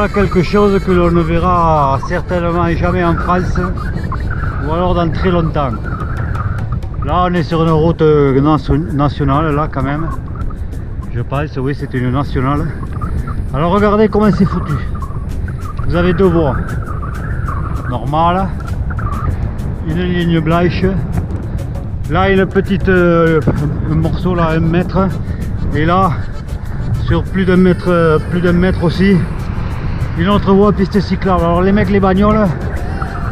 Voilà quelque chose que l'on ne verra certainement jamais en France, ou alors dans très longtemps. Là on est sur une route nationale là quand même. Je pense, oui c'est une nationale. Alors regardez comment c'est foutu. Vous avez deux voies. Normale. Une ligne blanche. Là une petite un morceau là, 1 mètre. Et là, sur plus d'un mètre aussi, une autre voie piste cyclable. Alors les mecs, les bagnoles,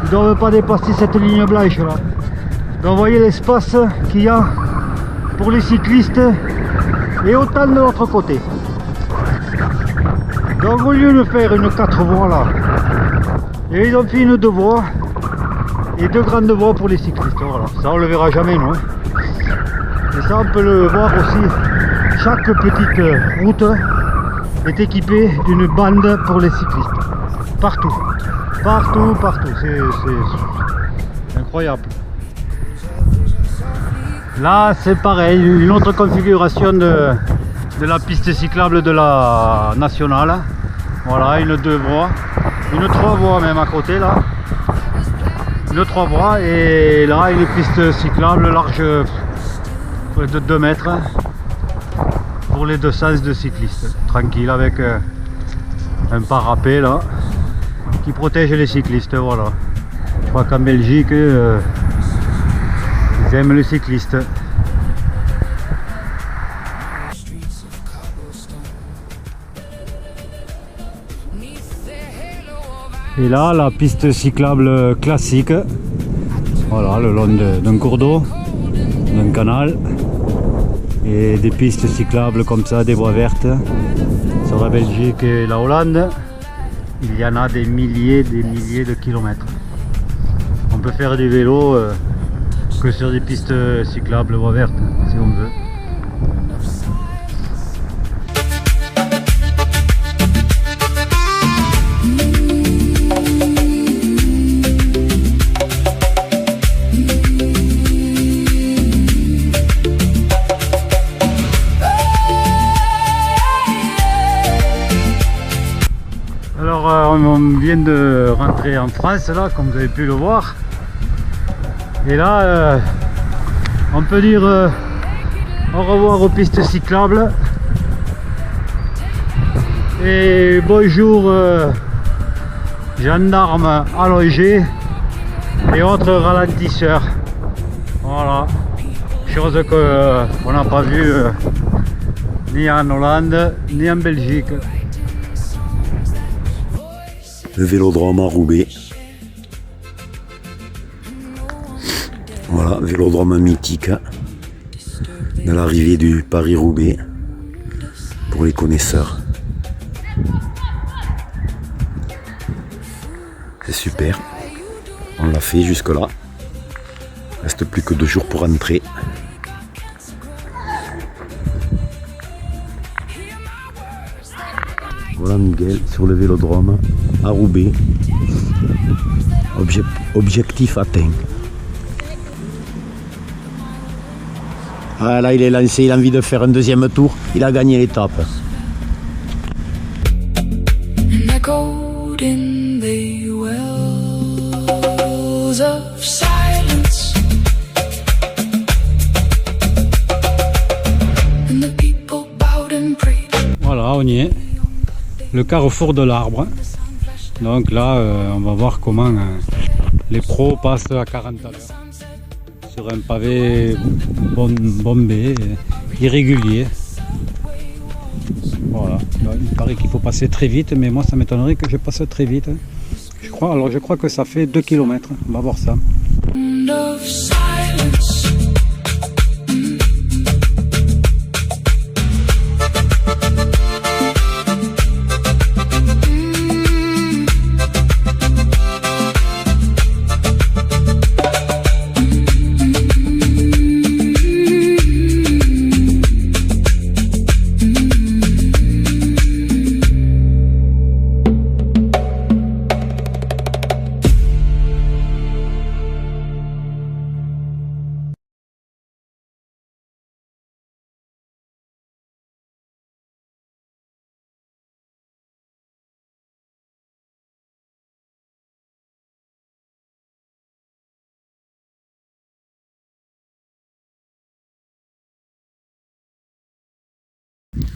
ils ne doivent pas dépasser cette ligne blanche là. Donc vous voyez l'espace qu'il y a pour les cyclistes et autant de l'autre côté. Donc au lieu de faire une 4 voies là, et ils ont fait une 2 voies et 2 grandes voies pour les cyclistes. Voilà, ça on le verra jamais nous. Et ça on peut le voir aussi, chaque petite route est équipée d'une bande pour les cyclistes. Partout, partout, partout, c'est incroyable. Là c'est pareil, une autre configuration de la piste cyclable de la nationale. Voilà, une 2 voies, une 3 voies même à côté là. Une 3 voies et là une piste cyclable large de 2 mètres pour les deux sens de cyclistes. Tranquille avec un parapet là qui protège les cyclistes. Voilà. Je crois qu'en Belgique ils aiment les cyclistes. Et là la piste cyclable classique, voilà, le long d'un cours d'eau, d'un canal, et des pistes cyclables comme ça, des voies vertes. Sur la Belgique et la Hollande, il y en a des milliers de kilomètres. On peut faire du vélo que sur des pistes cyclables voies vertes si on veut. On vient de rentrer en France là, comme vous avez pu le voir, et là on peut dire au revoir aux pistes cyclables et bonjour gendarmes allongés et autres ralentisseurs. Voilà, chose qu'on n'a pas vu ni en Hollande ni en Belgique. Le vélodrome à Roubaix. Voilà, vélodrome mythique de l'arrivée du Paris-Roubaix pour les connaisseurs. C'est super. On l'a fait jusque là. Il reste plus que 2 jours pour entrer. Voilà Miguel sur le vélodrome à Roubaix. Objectif atteint. Ah, là il est lancé, il a envie de faire un deuxième tour, il a gagné l'étape. Voilà, on y est. Le carrefour de l'Arbre. Donc là on va voir comment les pros passent à 40 à l'heure sur un pavé bombé, irrégulier. Voilà, il paraît qu'il faut passer très vite, mais moi ça m'étonnerait que je passe très vite. Je crois que ça fait 2 km, on va voir ça.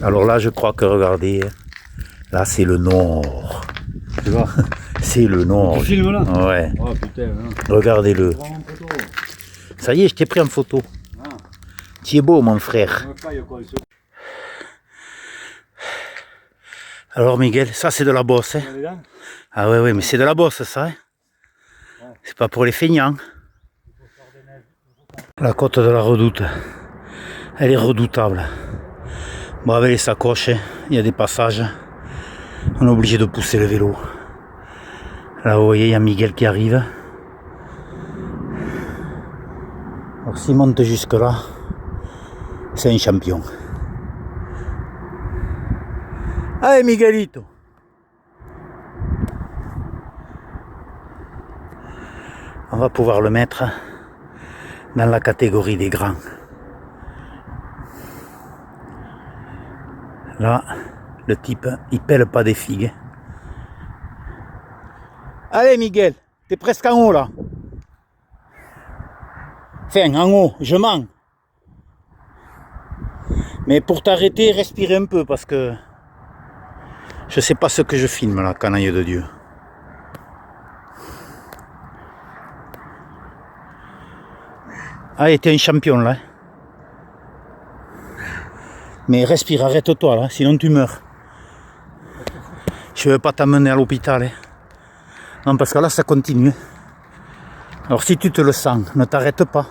Alors là, je crois que, regardez, là, c'est le nord. Tu vois. C'est le nord. Tu filmes là? Ouais. Oh putain, hein. Regardez-le. Prends en photo. Ça y est, je t'ai pris en photo. Ah. Tu es beau, mon frère. On veut pas, il y a quoi, il se- Alors, Miguel, ça, c'est de la bosse. Hein. Il est là? Ah ouais, ouais, mais c'est de la bosse, ça. Hein. C'est pas pour les feignants. La côte de la Redoute, elle est redoutable. Bon, avec les sacoches, hein, il y a des passages. On est obligé de pousser le vélo. Là, vous voyez, il y a Miguel qui arrive. Alors, s'il monte jusque là, c'est un champion. Allez, Miguelito! On va pouvoir le mettre dans la catégorie des grands. Là, le type, il pèle pas des figues. Allez, Miguel, t'es presque en haut là. Enfin, en haut, je mens. Mais pour t'arrêter, respire un peu parce que je sais pas ce que je filme là, canaille de Dieu. Allez, t'es un champion là. Mais respire, arrête-toi là, sinon tu meurs. Je veux pas t'amener à l'hôpital. Hein. Non, parce que là, ça continue. Alors si tu te le sens, ne t'arrête pas.